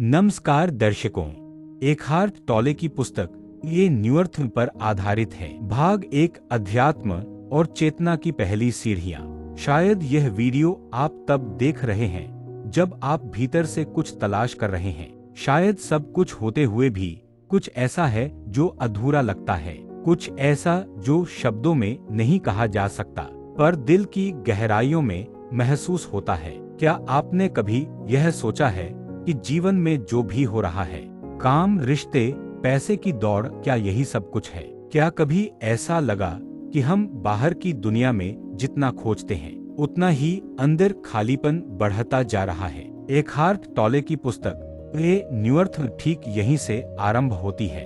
नमस्कार दर्शकों, एकहार्ट टोले की पुस्तक ये न्यूअर्थ पर आधारित है। भाग एक, अध्यात्म और चेतना की पहली सीढ़ियां। शायद यह वीडियो आप तब देख रहे हैं जब आप भीतर से कुछ तलाश कर रहे हैं। शायद सब कुछ होते हुए भी कुछ ऐसा है जो अधूरा लगता है, कुछ ऐसा जो शब्दों में नहीं कहा जा सकता पर दिल की गहराइयों में महसूस होता है। क्या आपने कभी यह सोचा है कि जीवन में जो भी हो रहा है, काम, रिश्ते, पैसे की दौड़, क्या यही सब कुछ है? क्या कभी ऐसा लगा कि हम बाहर की दुनिया में जितना खोजते हैं उतना ही अंदर खालीपन बढ़ता जा रहा है? एकहार्ट टोले की पुस्तक ये न्यूअर्थ ठीक यहीं से आरंभ होती है।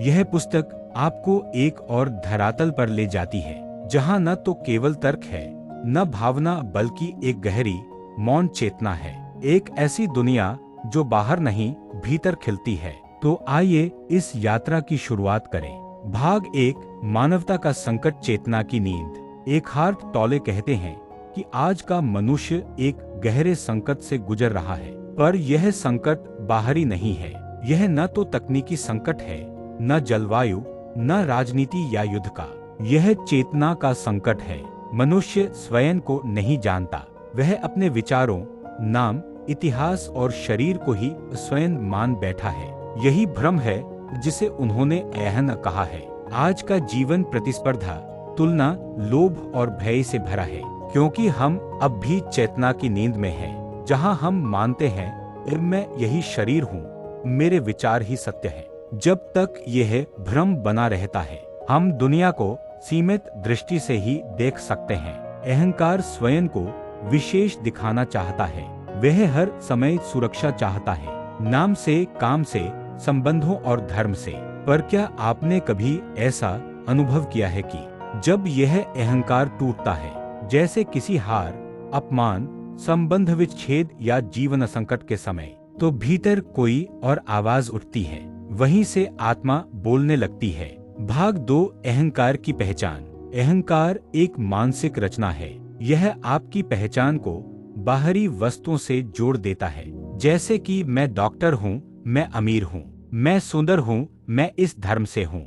यह पुस्तक आपको एक और धरातल पर ले जाती है जहां न तो केवल तर्क है, न भावना, बल्कि एक गहरी मौन चेतना है। एक ऐसी दुनिया जो बाहर नहीं भीतर खिलती है। तो आइए इस यात्रा की शुरुआत करें। भाग एक, मानवता का संकट, चेतना की नींद। एकहार्ट टोले कहते हैं कि आज का मनुष्य एक गहरे संकट से गुजर रहा है, पर यह संकट बाहरी नहीं है। यह न तो तकनीकी संकट है, न जलवायु, न राजनीति या युद्ध का। यह चेतना का संकट है। मनुष्य स्वयं को नहीं जानता। वह अपने विचारों, नाम, इतिहास और शरीर को ही स्वयं मान बैठा है। यही भ्रम है जिसे उन्होंने अहन कहा है। आज का जीवन प्रतिस्पर्धा, तुलना, लोभ और भय से भरा है, क्योंकि हम अब भी चेतना की नींद में हैं, जहां हम मानते हैं मैं यही शरीर हूँ, मेरे विचार ही सत्य है। जब तक यह भ्रम बना रहता है, हम दुनिया को सीमित दृष्टि से ही देख सकते हैं। अहंकार स्वयं को विशेष दिखाना चाहता है। वह हर समय सुरक्षा चाहता है, नाम से, काम से, संबंधों और धर्म से। पर क्या आपने कभी ऐसा अनुभव किया है कि जब यह अहंकार टूटता है, जैसे किसी हार, अपमान, संबंध विच्छेद या जीवन संकट के समय, तो भीतर कोई और आवाज उठती है, वहीं से आत्मा बोलने लगती है। भाग दो, अहंकार की पहचान। अहंकार एक मानसिक रचना है। यह आपकी पहचान को बाहरी वस्तुओं से जोड़ देता है, जैसे कि मैं डॉक्टर हूँ, मैं अमीर हूँ, मैं सुंदर हूँ, मैं इस धर्म से हूँ।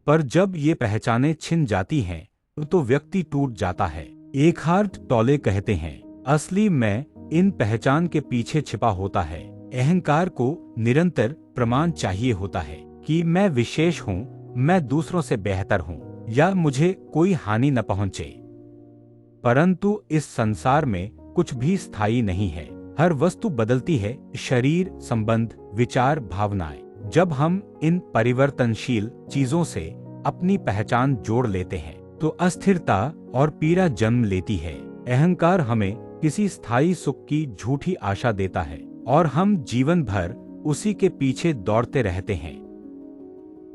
पर जब ये पहचानें छिन जाती हैं, तो व्यक्ति टूट जाता है। एकहार्ट टोले कहते हैं, असली मैं इन पहचान के पीछे छिपा होता है। अहंकार को निरंतर प्रमाण चाहिए होता है कि मैं विशेष हूँ, मैं दूसरों से बेहतर हूँ, या मुझे कोई हानि न पहुँचे। परंतु इस संसार में कुछ भी स्थायी नहीं है। हर वस्तु बदलती है, शरीर, संबंध, विचार, भावनाएं। जब हम इन परिवर्तनशील चीजों से अपनी पहचान जोड़ लेते हैं, तो अस्थिरता और पीड़ा जन्म लेती है। अहंकार हमें किसी स्थायी सुख की झूठी आशा देता है और हम जीवन भर उसी के पीछे दौड़ते रहते हैं।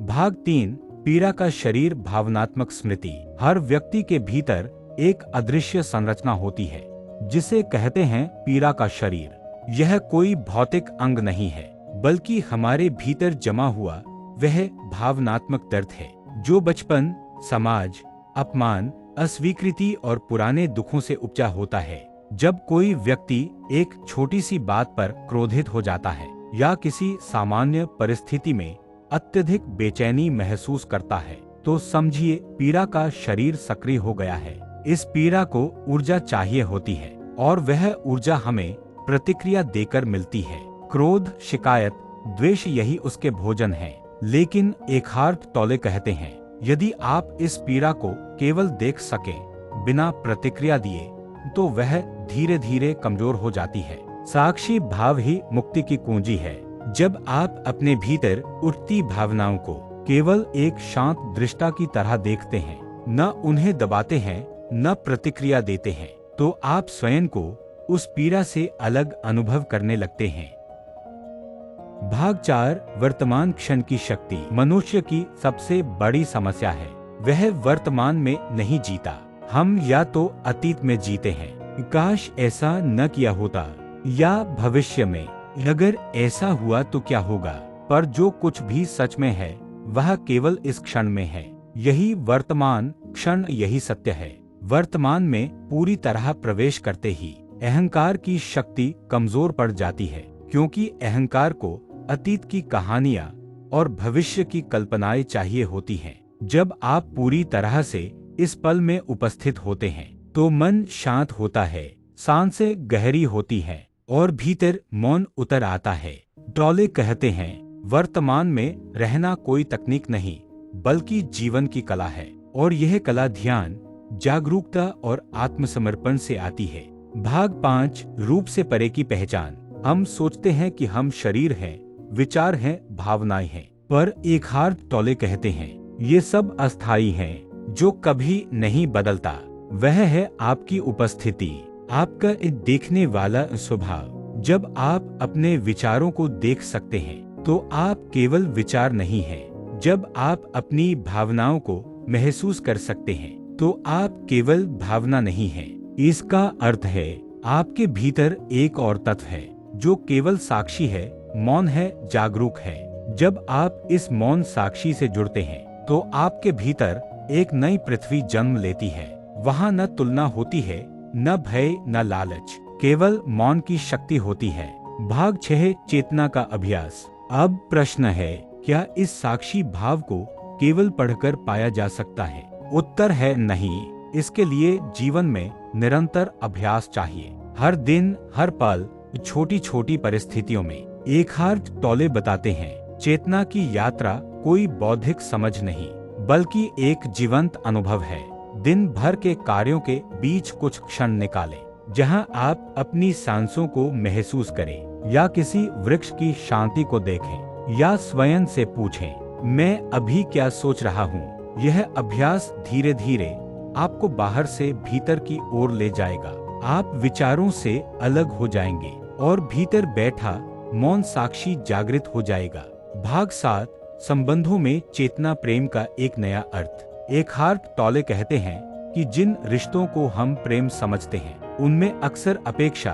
भाग तीन, पीड़ा का शरीर, भावनात्मक स्मृति। हर व्यक्ति के भीतर एक अदृश्य संरचना होती है जिसे कहते हैं पीड़ा का शरीर। यह कोई भौतिक अंग नहीं है, बल्कि हमारे भीतर जमा हुआ वह भावनात्मक दर्द है जो बचपन, समाज, अपमान, अस्वीकृति और पुराने दुखों से उपजा होता है। जब कोई व्यक्ति एक छोटी सी बात पर क्रोधित हो जाता है या किसी सामान्य परिस्थिति में अत्यधिक बेचैनी महसूस करता है, तो समझिए पीड़ा का शरीर सक्रिय हो गया है। इस पीड़ा को ऊर्जा चाहिए होती है और वह ऊर्जा हमें प्रतिक्रिया देकर मिलती है। क्रोध, शिकायत, द्वेष, यही उसके भोजन है। लेकिन एकहार्ट टोले कहते हैं, यदि आप इस पीड़ा को केवल देख सकें बिना प्रतिक्रिया दिए, तो वह धीरे धीरे कमजोर हो जाती है। साक्षी भाव ही मुक्ति की कुंजी है। जब आप अपने भीतर उठती भावनाओं को केवल एक शांत दृष्टा की तरह देखते हैं, न उन्हें दबाते हैं, न प्रतिक्रिया देते हैं, तो आप स्वयं को उस पीड़ा से अलग अनुभव करने लगते हैं। भाग चार, वर्तमान क्षण की शक्ति। मनुष्य की सबसे बड़ी समस्या है वह वर्तमान में नहीं जीता। हम या तो अतीत में जीते हैं, काश ऐसा न किया होता, या भविष्य में, अगर ऐसा हुआ तो क्या होगा। पर जो कुछ भी सच में है वह केवल इस क्षण में है। यही वर्तमान क्षण, यही सत्य है। वर्तमान में पूरी तरह प्रवेश करते ही अहंकार की शक्ति कमजोर पड़ जाती है। क्योंकि अहंकार को अतीत की कहानियां और भविष्य की कल्पनाएं चाहिए होती हैं। जब आप पूरी तरह से इस पल में उपस्थित होते हैं तो मन शांत होता है, सांसें गहरी होती हैं और भीतर मौन उतर आता है। टॉले कहते हैं, वर्तमान में रहना कोई तकनीक नहीं बल्कि जीवन की कला है, और यह कला ध्यान, जागरूकता और आत्मसमर्पण से आती है। भाग 5, रूप से परे की पहचान। हम सोचते हैं कि हम शरीर हैं, विचार हैं, भावनाएं हैं, पर एकहार्ट टॉले कहते हैं ये सब अस्थायी हैं। जो कभी नहीं बदलता वह है आपकी उपस्थिति, आपका देखने वाला स्वभाव। जब आप अपने विचारों को देख सकते हैं तो आप केवल विचार नहीं हैं। जब आप अपनी भावनाओं को महसूस कर सकते हैं तो आप केवल भावना नहीं हैं। इसका अर्थ है आपके भीतर एक और तत्व है जो केवल साक्षी है, मौन है, जागरूक है। जब आप इस मौन साक्षी से जुड़ते हैं तो आपके भीतर एक नई पृथ्वी जन्म लेती है। वहाँ न तुलना होती है, न भय, न लालच, केवल मौन की शक्ति होती है। भाग 6, चेतना का अभ्यास। अब प्रश्न है, क्या इस साक्षी भाव को केवल पढ़कर पाया जा सकता है? उत्तर है नहीं। इसके लिए जीवन में निरंतर अभ्यास चाहिए। हर दिन, हर पल, छोटी छोटी परिस्थितियों में। एकहार्ट टॉले बताते हैं, चेतना की यात्रा कोई बौद्धिक समझ नहीं बल्कि एक जीवंत अनुभव है। दिन भर के कार्यों के बीच कुछ क्षण निकालें, जहां आप अपनी सांसों को महसूस करें, या किसी वृक्ष की शांति को देखें, या स्वयं से पूछें, मैं अभी क्या सोच रहा हूँ। यह अभ्यास धीरे धीरे आपको बाहर से भीतर की ओर ले जाएगा। आप विचारों से अलग हो जाएंगे और भीतर बैठा मौन साक्षी जागृत हो जाएगा। भाग 7, संबंधों में चेतना, प्रेम का एक नया अर्थ। एकहार्ट टॉले कहते हैं कि जिन रिश्तों को हम प्रेम समझते हैं उनमें अक्सर अपेक्षा,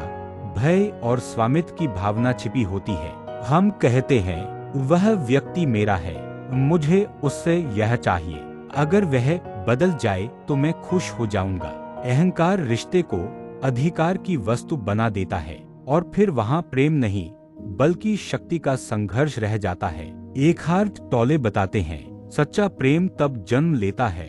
भय और स्वामित्व की भावना छिपी होती है। हम कहते हैं, वह व्यक्ति मेरा है, मुझे उससे यह चाहिए, अगर वह बदल जाए तो मैं खुश हो जाऊंगा। अहंकार रिश्ते को अधिकार की वस्तु बना देता है और फिर वहाँ प्रेम नहीं बल्कि शक्ति का संघर्ष रह जाता है। एकहार्ट टॉले बताते हैं, सच्चा प्रेम तब जन्म लेता है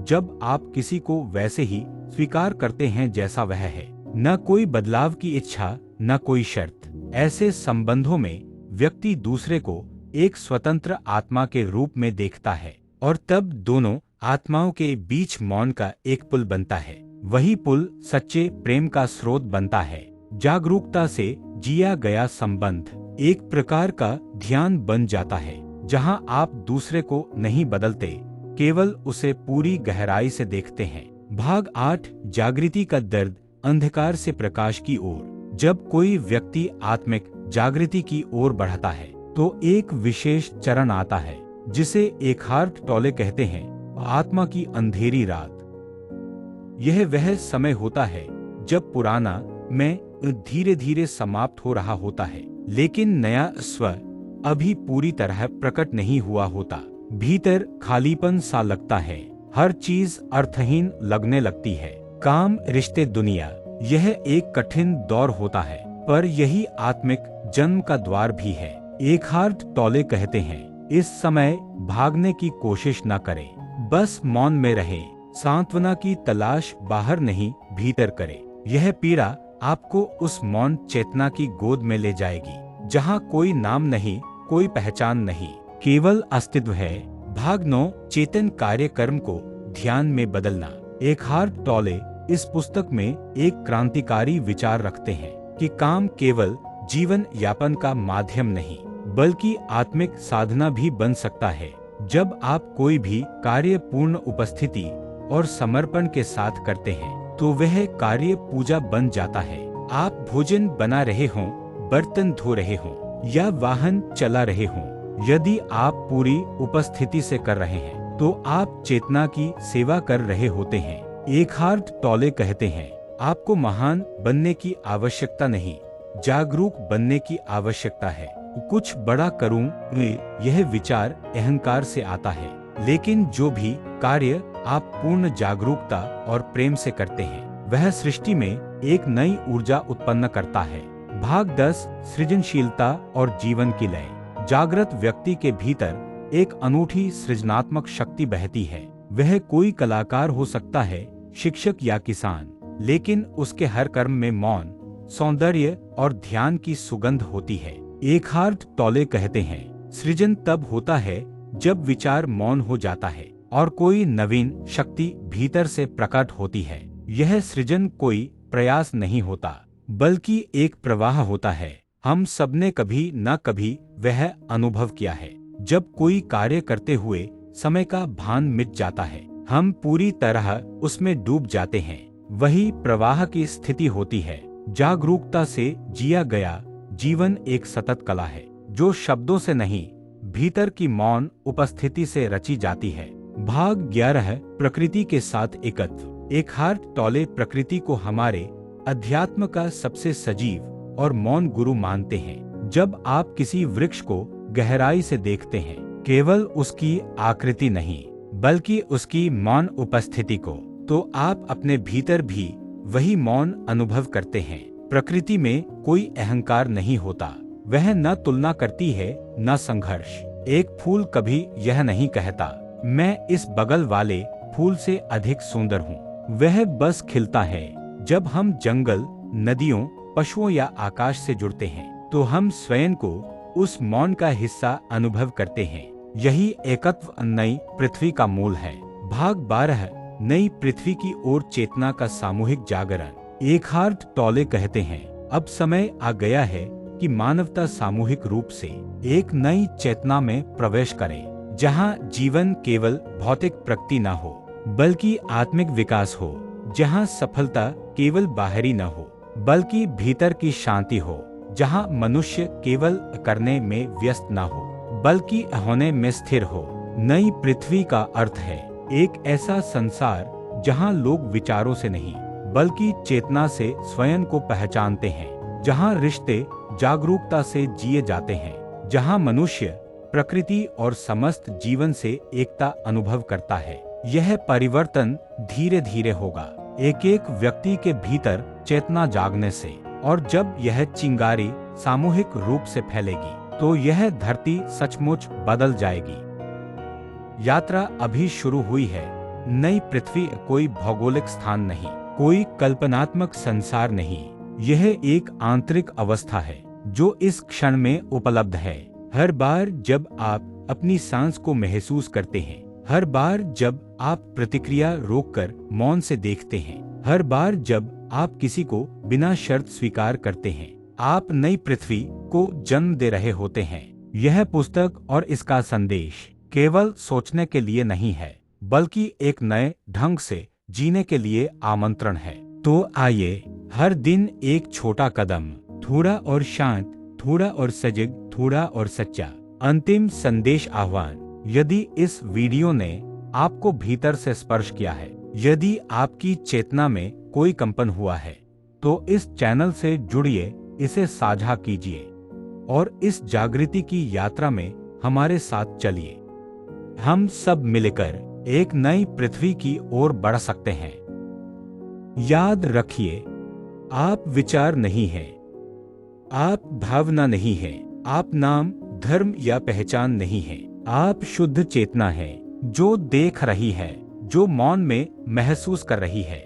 जब आप किसी को वैसे ही स्वीकार करते हैं जैसा वह है, न कोई बदलाव की इच्छा, न कोई शर्त। ऐसे संबंधों में व्यक्ति दूसरे को एक स्वतंत्र आत्मा के रूप में देखता है और तब दोनों आत्माओं के बीच मौन का एक पुल बनता है। वही पुल सच्चे प्रेम का स्रोत बनता है। जागरूकता से जिया गया संबंध एक प्रकार का ध्यान बन जाता है, जहां आप दूसरे को नहीं बदलते, केवल उसे पूरी गहराई से देखते हैं। भाग 8, जागृति का दर्द, अंधकार से प्रकाश की ओर। जब कोई व्यक्ति आत्मिक जागृति की ओर बढ़ता है तो एक विशेष चरण आता है जिसे एकहार्ट टॉले कहते हैं, आत्मा की अंधेरी रात। यह वह समय होता है जब पुराना मैं धीरे धीरे समाप्त हो रहा होता है, लेकिन नया स्व अभी पूरी तरह प्रकट नहीं हुआ होता। भीतर खालीपन सा लगता है, हर चीज अर्थहीन लगने लगती है, काम, रिश्ते, दुनिया। यह एक कठिन दौर होता है, पर यही आत्मिक जन्म का द्वार भी है। एकहार्ट टॉले कहते हैं, इस समय भागने की कोशिश न करें, बस मौन में रहें। सांत्वना की तलाश बाहर नहीं, भीतर करें। यह पीड़ा आपको उस मौन चेतना की गोद में ले जाएगी, जहां कोई नाम नहीं, कोई पहचान नहीं, केवल अस्तित्व है। भाग 9, चेतन कार्यक्रम को ध्यान में बदलना। एकहार्ट टॉले इस पुस्तक में एक क्रांतिकारी विचार रखते हैं कि काम केवल जीवन यापन का माध्यम नहीं बल्कि आत्मिक साधना भी बन सकता है। जब आप कोई भी कार्य पूर्ण उपस्थिति और समर्पण के साथ करते हैं तो वह कार्य पूजा बन जाता है। आप भोजन बना रहे हों, बर्तन धो रहे हों या वाहन चला रहे हों, यदि आप पूरी उपस्थिति से कर रहे हैं तो आप चेतना की सेवा कर रहे होते हैं। एकहार्ट टॉले कहते हैं, आपको महान बनने की आवश्यकता नहीं, जागरूक बनने की आवश्यकता है। कुछ बड़ा करूं, यह विचार अहंकार से आता है, लेकिन जो भी कार्य आप पूर्ण जागरूकता और प्रेम से करते हैं वह सृष्टि में एक नई ऊर्जा उत्पन्न करता है। भाग 10 सृजनशीलता और जीवन की लय। जागृत व्यक्ति के भीतर एक अनूठी सृजनात्मक शक्ति बहती है। वह कोई कलाकार हो सकता है, शिक्षक या किसान, लेकिन उसके हर कर्म में मौन, सौंदर्य और ध्यान की सुगंध होती है। एकहार्ट टोले कहते हैं, सृजन तब होता है जब विचार मौन हो जाता है और कोई नवीन शक्ति भीतर से प्रकट होती है। यह सृजन कोई प्रयास नहीं होता, बल्कि एक प्रवाह होता है। हम सबने कभी न कभी वह अनुभव किया है, जब कोई कार्य करते हुए समय का भान मिट जाता है, हम पूरी तरह उसमें डूब जाते हैं। वही प्रवाह की स्थिति होती है। जागरूकता से जिया गया जीवन एक सतत कला है, जो शब्दों से नहीं, भीतर की मौन उपस्थिति से रची जाती है। भाग 11 प्रकृति के साथ एकत्व। एकहार्ट टोले प्रकृति को हमारे अध्यात्म का सबसे सजीव और मौन गुरु मानते हैं। जब आप किसी वृक्ष को गहराई से देखते हैं, केवल उसकी आकृति नहीं, बल्कि उसकी मौन उपस्थिति को, तो आप अपने भीतर भी वही मौन अनुभव करते हैं। प्रकृति में कोई अहंकार नहीं होता। वह न तुलना करती है, न संघर्ष। एक फूल कभी यह नहीं कहता, मैं इस बगल वाले फूल से अधिक सुंदर हूँ। वह बस खिलता है। जब हम जंगल, नदियों, पशुओं या आकाश से जुड़ते हैं, तो हम स्वयं को उस मौन का हिस्सा अनुभव करते हैं। यही एकत्व नई पृथ्वी का मूल है। भाग 12 नई पृथ्वी की ओर चेतना का सामूहिक जागरण। एकहार्ट टोले कहते हैं, अब समय आ गया है कि मानवता सामूहिक रूप से एक नई चेतना में प्रवेश करे, जहां जीवन केवल भौतिक प्रगति न हो, बल्कि आत्मिक विकास हो। जहां सफलता केवल बाहरी न हो, बल्कि भीतर की शांति हो। जहां मनुष्य केवल करने में व्यस्त न हो, बल्कि होने में स्थिर हो। नई पृथ्वी का अर्थ है एक ऐसा संसार जहां लोग विचारों से नहीं, बल्कि चेतना से स्वयं को पहचानते हैं। जहां रिश्ते जागरूकता से जिए जाते हैं। जहां मनुष्य प्रकृति और समस्त जीवन से एकता अनुभव करता है। यह परिवर्तन धीरे धीरे होगा, एक एक व्यक्ति के भीतर चेतना जागने से। और जब यह चिंगारी सामूहिक रूप से फैलेगी, तो यह धरती सचमुच बदल जाएगी। यात्रा अभी शुरू हुई है। नई पृथ्वी कोई भौगोलिक स्थान नहीं, कोई कल्पनात्मक संसार नहीं। यह एक आंतरिक अवस्था है जो इस क्षण में उपलब्ध है। हर बार जब आप अपनी सांस को महसूस करते हैं, हर बार जब आप प्रतिक्रिया रोककर मौन से देखते हैं, हर बार जब आप किसी को बिना शर्त स्वीकार करते हैं, आप नई पृथ्वी को जन्म दे रहे होते हैं। यह पुस्तक और इसका संदेश केवल सोचने के लिए नहीं है, बल्कि एक नए ढंग से जीने के लिए आमंत्रण है। तो आइए, हर दिन एक छोटा कदम, थोड़ा और शांत, थोड़ा और सजग, थोड़ा और सच्चा। अंतिम संदेश आह्वान। यदि इस वीडियो ने आपको भीतर से स्पर्श किया है, यदि आपकी चेतना में कोई कंपन हुआ है, तो इस चैनल से जुड़िए, इसे साझा कीजिए और इस जागृति की यात्रा में हमारे साथ चलिए। हम सब मिलकर एक नई पृथ्वी की ओर बढ़ सकते हैं। याद रखिए, आप विचार नहीं हैं, आप भावना नहीं हैं, आप नाम, धर्म या पहचान नहीं हैं। आप शुद्ध चेतना हैं, जो देख रही है, जो मौन में महसूस कर रही है,